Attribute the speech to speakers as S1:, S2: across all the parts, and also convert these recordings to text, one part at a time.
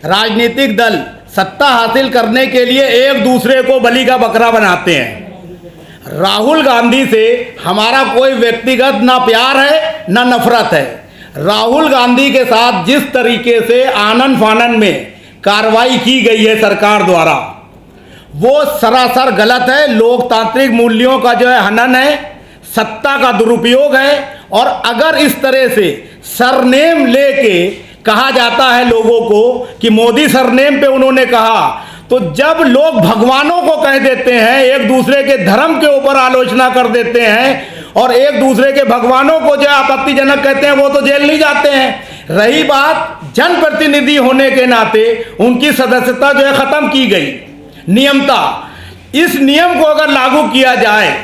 S1: राजनीतिक दल सत्ता हासिल करने के लिए एक दूसरे को बलि का बकरा बनाते हैं। राहुल गांधी से हमारा कोई व्यक्तिगत ना प्यार है ना नफरत है। राहुल गांधी के साथ जिस तरीके से आनन फानन में कार्रवाई की गई है सरकार द्वारा, वो सरासर गलत है। लोकतांत्रिक मूल्यों का जो है हनन है, सत्ता का दुरुपयोग है। और अगर इस तरह से सरनेम लेके कहा जाता है लोगों को कि मोदी सरनेम पे उन्होंने कहा, तो जब लोग भगवानों को कह देते हैं, एक दूसरे के धर्म के ऊपर आलोचना कर देते हैं और एक दूसरे के भगवानों को जो आपत्तिजनक कहते हैं, वो तो जेल नहीं जाते हैं। रही बात जनप्रतिनिधि होने के नाते उनकी सदस्यता जो है खत्म की गई नियमता। इस नियम को अगर लागू किया जाए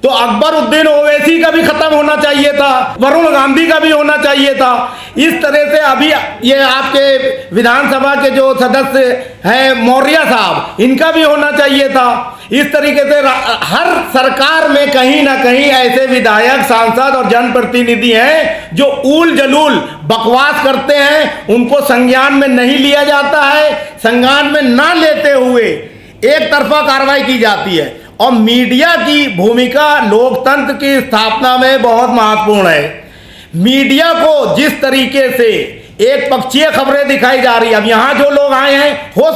S1: तो अकबरुद्दीन ओवैसी का भी खत्म होना चाहिए था, वरुण गांधी का भी होना चाहिए था। इस तरह से अभी ये आपके विधानसभा के जो सदस्य हैं मौर्य साहब, इनका भी होना चाहिए था। इस तरीके से हर सरकार में कहीं ना कहीं ऐसे विधायक, सांसद और जनप्रतिनिधि हैं जो ऊल जलूल बकवास करते हैं, उनको संज्ञान में नहीं लिया जाता है। संज्ञान में ना लेते हुए एक तरफा कार्रवाई की जाती है। और मीडिया की भूमिका लोकतंत्र की स्थापना में बहुत महत्वपूर्ण है। मीडिया को जिस तरीके से एक पक्षीय खबरें दिखाई जा रही है, अब यहाँ जो लोग आए हैं हो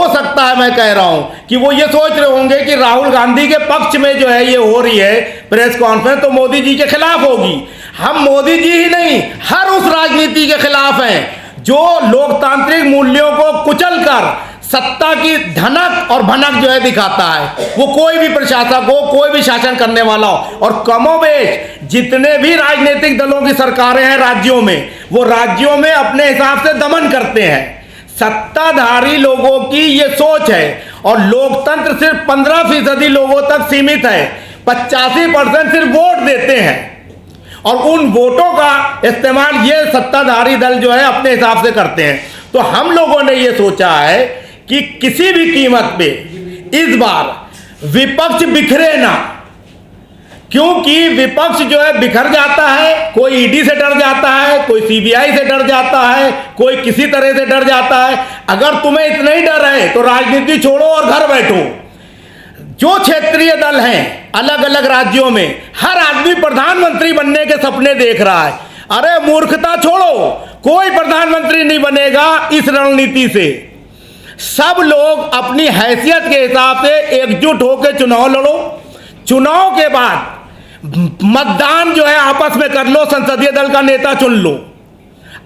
S1: सकता है मैं कह रहा हूँ कि वो ये सोच रहे होंगे कि राहुल गांधी के पक्ष में जो है ये हो रही है प्रेस कॉन्फ्रेंस, तो मोदी जी के खिलाफ होगी। हम मोदी जी ही नहीं, हर उस राजनीति के खिलाफ हैं जो लोकतांत्रिक मूल्यों को कुचल कर सत्ता की धनक और भनक जो है दिखाता है। वो कोई भी प्रशासक हो, कोई भी शासन करने वाला हो। और कमोबेश जितने भी राजनीतिक दलों की सरकारें हैं राज्यों में, वो राज्यों में अपने हिसाब से दमन करते हैं। सत्ताधारी लोगों की ये सोच है और लोकतंत्र सिर्फ 15% लोगों तक सीमित है। 85% सिर्फ वोट देते हैं और उन वोटों का इस्तेमाल ये सत्ताधारी दल जो है अपने हिसाब से करते हैं। तो हम लोगों ने ये सोचा है कि किसी भी कीमत पे इस बार विपक्ष बिखरे ना, क्योंकि विपक्ष जो है बिखर जाता है। कोई ईडी से डर जाता है, कोई सीबीआई से डर जाता है, कोई किसी तरह से डर जाता है। अगर तुम्हें इतना ही डर है तो राजनीति छोड़ो और घर बैठो। जो क्षेत्रीय दल हैं अलग अलग राज्यों में, हर आदमी प्रधानमंत्री बनने के सपने देख रहा है। अरे मूर्खता छोड़ो, कोई प्रधानमंत्री नहीं बनेगा इस रणनीति से। सब लोग अपनी हैसियत के हिसाब से एकजुट होकर चुनाव लड़ो। चुनाव के बाद मतदान जो है आपस में कर लो, संसदीय दल का नेता चुन लो।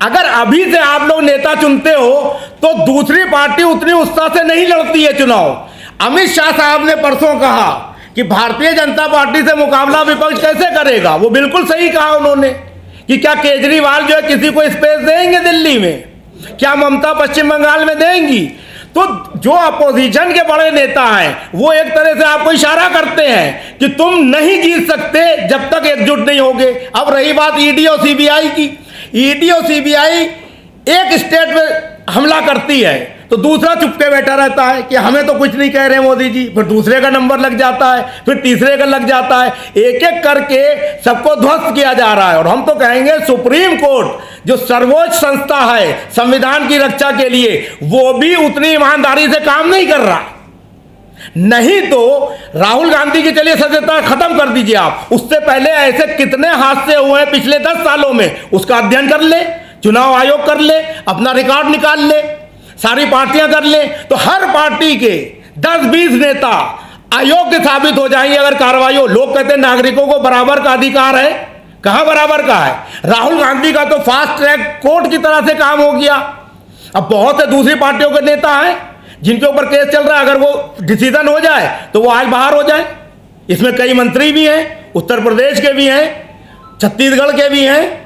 S1: अगर अभी से आप लोग नेता चुनते हो तो दूसरी पार्टी उतनी उत्साह से नहीं लड़ती है चुनाव। अमित शाह साहब ने परसों कहा कि भारतीय जनता पार्टी से मुकाबला विपक्ष कैसे करेगा। वो बिल्कुल सही कहा उन्होंने कि क्या केजरीवाल जो है किसी को स्पेस देंगे दिल्ली में, क्या ममता पश्चिम बंगाल में देंगी। तो जो अपोजिशन के बड़े नेता हैं वो एक तरह से आपको इशारा करते हैं कि तुम नहीं जीत सकते जब तक एकजुट नहीं होगे। अब रही बात ईडी और सीबीआई की, ईडी और सीबीआई एक स्टेट में हमला करती है तो दूसरा चुपके बैठा रहता है कि हमें तो कुछ नहीं कह रहे मोदी जी, फिर दूसरे का नंबर लग जाता है, फिर तीसरे का लग जाता है। एक एक करके सबको ध्वस्त किया जा रहा है। और हम तो कहेंगे सुप्रीम कोर्ट जो सर्वोच्च संस्था है संविधान की रक्षा के लिए, वो भी उतनी ईमानदारी से काम नहीं कर रहा। नहीं तो राहुल गांधी की चलिए सदस्यता खत्म कर दीजिए आप, उससे पहले ऐसे कितने हादसे हुए हैं पिछले 10 सालों में, उसका अध्ययन कर ले, चुनाव आयोग कर ले, अपना रिकॉर्ड निकाल ले, सारी पार्टियां कर ले, तो हर पार्टी के 10-20 नेता अयोग्य साबित हो जाएंगे अगर कार्रवाई हो। लोग कहते हैं नागरिकों को बराबर का अधिकार है, कहां बराबर का है। राहुल गांधी का तो फास्ट ट्रैक कोर्ट की तरह से काम हो गया। अब बहुत से दूसरी पार्टियों के नेता हैं जिनके ऊपर केस चल रहा है, अगर वो डिसीजन हो जाए तो वो आज बाहर हो जाए। इसमें कई मंत्री भी हैं, उत्तर प्रदेश के भी हैं, छत्तीसगढ़ के भी हैं।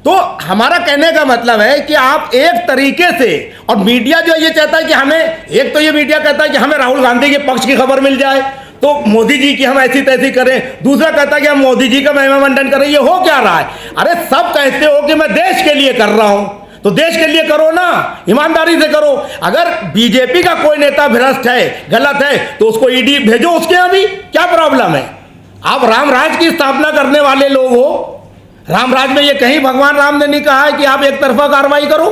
S1: तो हमारा कहने का मतलब है कि आप एक तरीके से, और मीडिया जो ये चाहता है कि हमें, एक तो ये मीडिया कहता है कि हमें राहुल गांधी के पक्ष की खबर मिल जाए तो मोदी जी की हम ऐसी तैसी करें, दूसरा कहता है कि हम मोदी जी का महिमा मंडन करें। ये हो क्या रहा है? अरे सब कहते हो कि मैं देश के लिए कर रहा हूं, तो देश के लिए करो ना, ईमानदारी से करो। अगर बीजेपी का कोई नेता भ्रष्ट है, गलत है, तो उसको ईडी भेजो, उसके यहां भी क्या प्रॉब्लम है। आप राम राज की स्थापना करने वाले लोग हो। रामराज में ये कहीं भगवान राम ने नहीं कहा है कि आप एक तरफा कार्रवाई करो।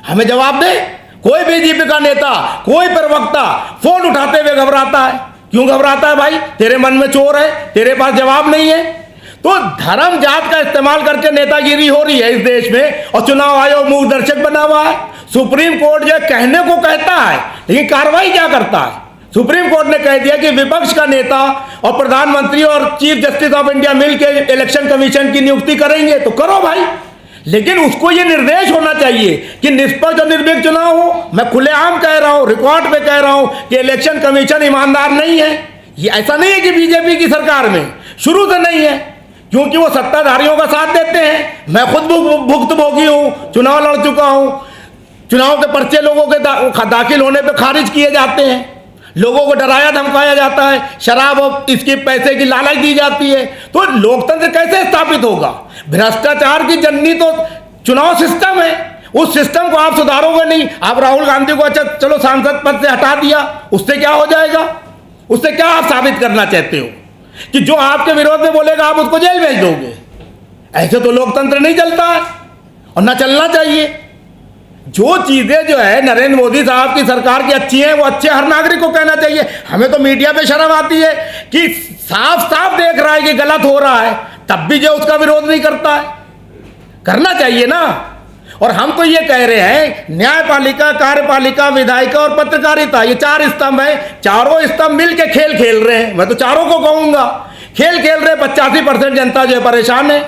S1: हमें जवाब दे। कोई बीजेपी का नेता, कोई प्रवक्ता फोन उठाते हुए घबराता है। क्यों घबराता है भाई? तेरे मन में चोर है, तेरे पास जवाब नहीं है। तो धर्म जात का इस्तेमाल करके नेतागिरी हो रही है इस देश में, और चुनाव आयोग मूक दर्शक बना हुआ है। सुप्रीम कोर्ट जो कहने को कहता है, लेकिन कार्रवाई क्या करता है? सुप्रीम कोर्ट ने कह दिया कि विपक्ष का नेता और प्रधानमंत्री और चीफ जस्टिस ऑफ इंडिया मिलकर इलेक्शन कमीशन की नियुक्ति करेंगे, तो करो भाई, लेकिन उसको ये निर्देश होना चाहिए कि निष्पक्ष और निर्भीक चुनाव हो। मैं खुलेआम कह रहा हूं, रिकॉर्ड पे कह रहा हूं कि इलेक्शन कमीशन ईमानदार नहीं है। ये ऐसा नहीं है कि बीजेपी की सरकार में शुरू से नहीं है, क्योंकि वो सत्ताधारियों का साथ देते हैं। मैं खुद भुक्तभोगी हूं, चुनाव लड़ चुका हूं। चुनाव के पर्चे लोगों के दाखिल होने पे खारिज किए जाते हैं, लोगों को डराया धमकाया जाता है, शराब और इसके पैसे की लालच दी जाती है। तो लोकतंत्र कैसे स्थापित होगा? भ्रष्टाचार की जननी तो चुनाव सिस्टम है। उस सिस्टम को आप सुधारोगे नहीं। आप राहुल गांधी को अच्छा चलो सांसद पद से हटा दिया, उससे क्या हो जाएगा? उससे क्या आप साबित करना चाहते हो कि जो आपके विरोध में बोलेगा आप उसको जेल भेज दोगे? ऐसे तो लोकतंत्र नहीं चलता है, और ना चलना चाहिए। जो चीजें जो है नरेंद्र मोदी साहब की सरकार की अच्छी हैं, वो अच्छे हर नागरिक को कहना चाहिए। हमें तो मीडिया पे शर्म आती है कि साफ साफ देख रहा है कि गलत हो रहा है, तब भी जो उसका विरोध नहीं करता है। करना चाहिए ना। और हम तो ये कह रहे हैं, न्यायपालिका, कार्यपालिका, विधायिका और पत्रकारिता, ये 4 स्तंभ है। चारों स्तंभ मिलके खेल खेल रहे हैं। मैं तो चारों को कहूंगा खेल खेल रहे। 85% जनता जो है परेशान है।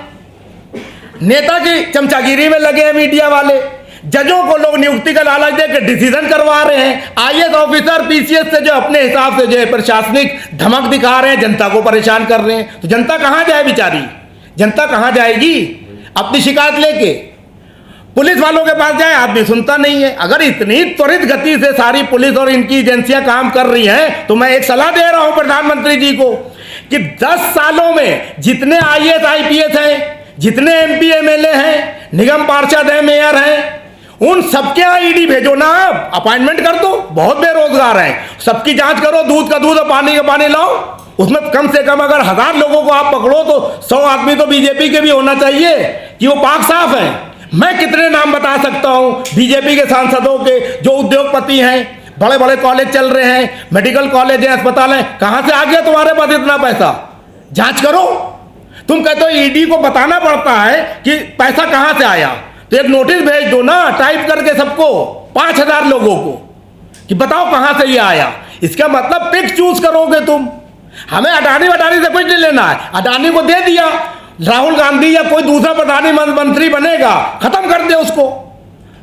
S1: नेता की चमचागिरी में लगे हैं मीडिया वाले। जजों को लोग नियुक्ति का लालच देकर डिसीजन करवा रहे हैं। आईएएस ऑफिसर पीसीएस से जो अपने हिसाब से जो है प्रशासनिक धमक दिखा रहे हैं, जनता को परेशान कर रहे हैं। तो जनता कहां जाए बेचारी? जनता कहां जाएगी अपनी शिकायत लेके? पुलिस वालों के पास जाए, आदमी सुनता नहीं है। अगर इतनी त्वरित गति से सारी पुलिस और इनकी एजेंसियां काम कर रही हैं, तो मैं एक सलाह दे रहा हूं प्रधानमंत्री जी को कि 10 सालों में जितने आईएएस आईपीएस हैं, जितने एमपी एमएलए हैं, निगम पार्षद हैं, मेयर हैं, उन सबके यहाँ ईडी भेजो ना। आप अपॉइंटमेंट कर दो। बहुत बेरोजगार हैं, सबकी जांच करो। दूध का दूध और पानी का पानी लाओ। उसमें कम से कम अगर 1000 लोगों को आप पकड़ो तो 100 आदमी तो बीजेपी के भी होना चाहिए कि वो पाक साफ हैं। मैं कितने नाम बता सकता हूं बीजेपी के सांसदों के जो उद्योगपति हैं, बड़े बड़े कॉलेज चल रहे हैं, मेडिकल कॉलेज है, अस्पताल है। कहां से आ गया तुम्हारे पास इतना पैसा? जांच करो। तुम कहते हो ईडी को बताना पड़ता है कि पैसा कहां से आया, तो एक नोटिस भेज दो ना, टाइप करके सबको, 5000 लोगों को, कि बताओ कहां से ये आया। इसका मतलब पिक चूज करोगे तुम। हमें अडानी वडानी से कुछ नहीं लेना है। अडानी को दे दिया, राहुल गांधी या कोई दूसरा प्रधानमंत्री बनेगा, खत्म कर दे उसको,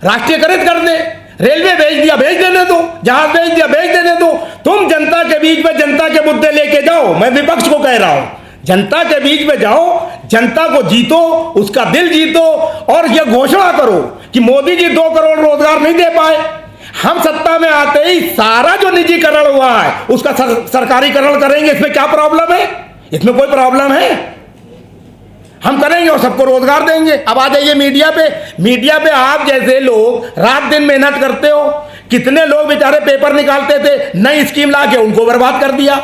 S1: राष्ट्रीयकृत कर दे। रेलवे भेज दिया, भेज देने दो। जहाज भेज दिया, भेज देने दो। तुम जनता के बीच में जनता के मुद्दे लेके जाओ। मैं विपक्ष को कह रहा हूं, जनता के बीच में जाओ, जनता को जीतो, उसका दिल जीतो, और यह घोषणा करो कि मोदी जी 2 करोड़ रोजगार नहीं दे पाए। हम सत्ता में आते ही सारा जो निजीकरण हुआ है उसका सरकारीकरण करेंगे। इसमें क्या प्रॉब्लम है? इसमें कोई प्रॉब्लम है? हम करेंगे और सबको रोजगार देंगे। अब आ जाइए मीडिया पे। मीडिया पे आप जैसे लोग रात दिन मेहनत करते हो। कितने लोग बेचारे पेपर निकालते थे, नई स्कीम ला के उनको बर्बाद कर दिया,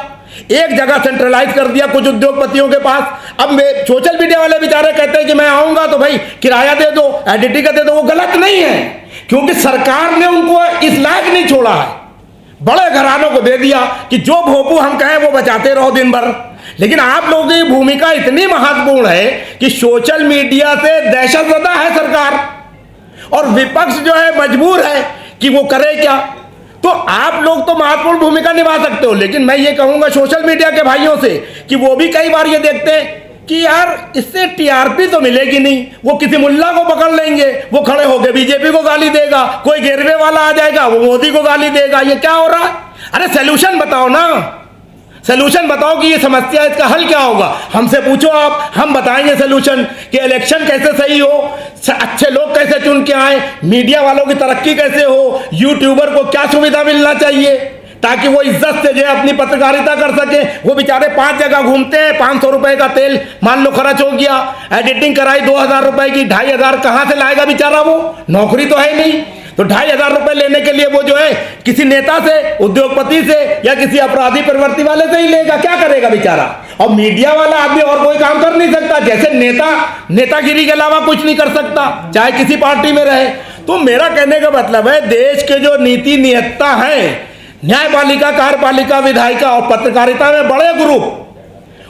S1: एक जगह सेंट्रलाइज कर दिया कुछ उद्योगपतियों के पास। अब सोशल मीडिया वाले बेचारे कहते हैं कि मैं आऊंगा तो भाई किराया दे दो, एडिटिंग का दे दो। वो गलत नहीं है, क्योंकि सरकार ने उनको इस लायक नहीं छोड़ा है। बड़े घरानों को दे दिया कि जो भोपू हम कहें वो बचाते रहो दिन भर। लेकिन आप लोगों की भूमिका इतनी महत्वपूर्ण है कि सोशल मीडिया से दहशतज़दा है सरकार, और विपक्ष जो है मजबूर है कि वो करे क्या। तो आप लोग तो महत्वपूर्ण भूमिका निभा सकते हो, लेकिन मैं ये कहूंगा सोशल मीडिया के भाइयों से कि वो भी कई बार ये देखते हैं कि यार इससे टीआरपी तो मिलेगी नहीं। वो किसी मुल्ला को पकड़ लेंगे, वो खड़े होकर बीजेपी को गाली देगा, कोई गिरवे वाला आ जाएगा वो मोदी को गाली देगा। ये क्या हो रहा है? अरे सोल्यूशन बताओ ना, सोल्यूशन बताओ कि ये समस्या, इसका हल क्या होगा। हमसे पूछो आप, हम बताएंगे सोल्यूशन कि इलेक्शन कैसे सही हो, अच्छे लोग कैसे चुन के आए, मीडिया वालों की तरक्की कैसे हो, यूट्यूबर को क्या सुविधा मिलना चाहिए ताकि वो इज्जत से जो है अपनी पत्रकारिता कर सके। वो बेचारे 5 जगह घूमते हैं, 500 रुपए का तेल मान लो खर्च हो गया, एडिटिंग कराई 2000 रुपए की, 2500 कहां से लाएगा बेचारा? वो नौकरी तो है नहीं, तो 2500 रुपए लेने के लिए वो जो है किसी नेता से, उद्योगपति से या किसी अपराधी प्रवृत्ति वाले से ही लेगा। क्या करेगा बेचारा? और मीडिया वाला आदमी और कोई काम कर नहीं सकता, जैसे नेतागिरी के अलावा कुछ नहीं कर सकता, चाहे किसी पार्टी में रहे। तो मेरा कहने का मतलब है, देश के जो नीति नियंता हैं, न्यायपालिका, कार्यपालिका, विधायिका और पत्रकारिता में बड़े ग्रुप,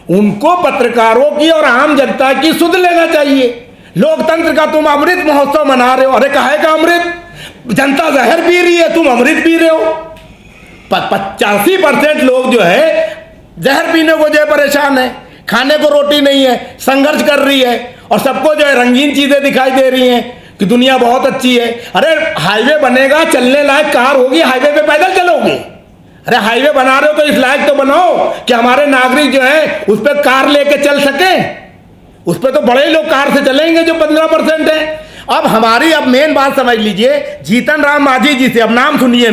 S1: उनको पत्रकारों की और आम जनता की सुध लेना चाहिए। लोकतंत्र का तुम अमृत महोत्सव मना रहे हो। अरे काहे का अमृत? जनता जहर पी रही है, तुम अमृत पी रहे हो। 85% लोग जो है जहर पीने को जो है परेशान है, खाने को रोटी नहीं है, संघर्ष कर रही है, और सबको जो है रंगीन चीजें दिखाई दे रही हैं कि दुनिया बहुत अच्छी है। अरे हाईवे बनेगा, चलने लायक कार होगी, हाईवे पे पैदल चलोगे? अरे हाईवे बना रहे हो तो इस लायक तो बनाओ कि हमारे नागरिक जो है उस पर कार लेके चल सके। उस पर तो बड़े लोग कार से चलेंगे जो 15% है। अब मेन बात समझ लीजिए, जीतन राम मांझी जी से, अब नाम सुनिए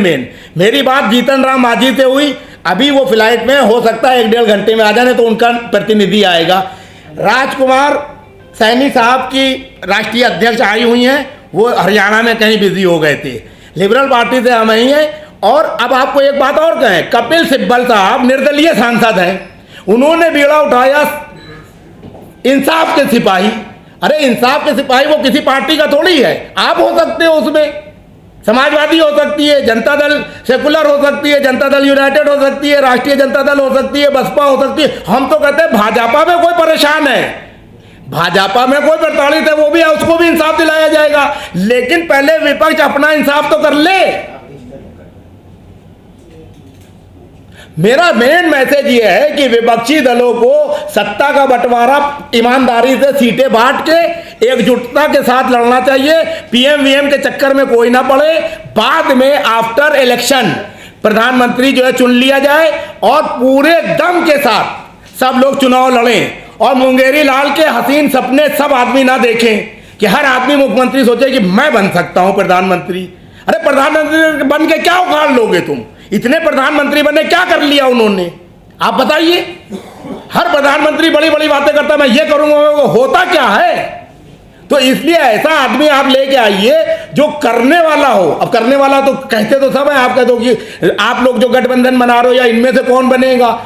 S1: मेरी बात जीतन राम मांझी से हुई। अभी वो फ्लाइट में, हो सकता है 1-1.5 घंटे में आ जाने, तो उनका प्रतिनिधि आएगा। राजकुमार सैनी साहब की राष्ट्रीय अध्यक्ष आई हुई हैं, वो हरियाणा में कहीं बिजी हो गए थे। लिबरल पार्टी से हम ही हैं। और अब आपको एक बात और कहें, कपिल सिब्बल साहब निर्दलीय सांसद हैं, उन्होंने बीड़ा उठाया इंसाफ के सिपाही। अरे इंसाफ के सिपाही वो किसी पार्टी का थोड़ी है, आप हो सकते हो उसमें। समाजवादी हो सकती है, जनता दल सेकुलर हो सकती है, जनता दल यूनाइटेड हो सकती है, राष्ट्रीय जनता दल हो सकती है, बसपा हो सकती है। हम तो कहते हैं भाजपा में कोई परेशान है, भाजपा में कोई प्रताड़ित है, वो भी है, उसको भी इंसाफ दिलाया जाएगा। लेकिन पहले विपक्ष अपना इंसाफ तो कर ले। मेरा मेन मैसेज ये है कि विपक्षी दलों को सत्ता का बंटवारा ईमानदारी से सीटें बांट के एकजुटता के साथ लड़ना चाहिए। पीएम-वीएम के चक्कर में कोई ना पड़े। बाद में आफ्टर इलेक्शन प्रधानमंत्री जो है चुन लिया जाए और पूरे दम के साथ सब लोग चुनाव लड़ें। और मुंगेरी लाल के हसीन सपने सब आदमी ना देखें कि हर आदमी मुख्यमंत्री सोचे कि मैं बन सकता हूं प्रधानमंत्री। अरे प्रधानमंत्री बन के क्या उखाड़ लोगे तुम? इतने प्रधानमंत्री बने, क्या कर लिया उन्होंने? आप बताइए। हर प्रधानमंत्री बड़ी बड़ी बातें करता, मैं ये करूंगा, होता क्या है? तो इसलिए ऐसा आदमी आप लेके आइए जो करने वाला हो। अब करने वाला तो कहते तो सब है, आप कह दो कि आप लोग जो गठबंधन बना रहे हो या इनमें से कौन बनेगा।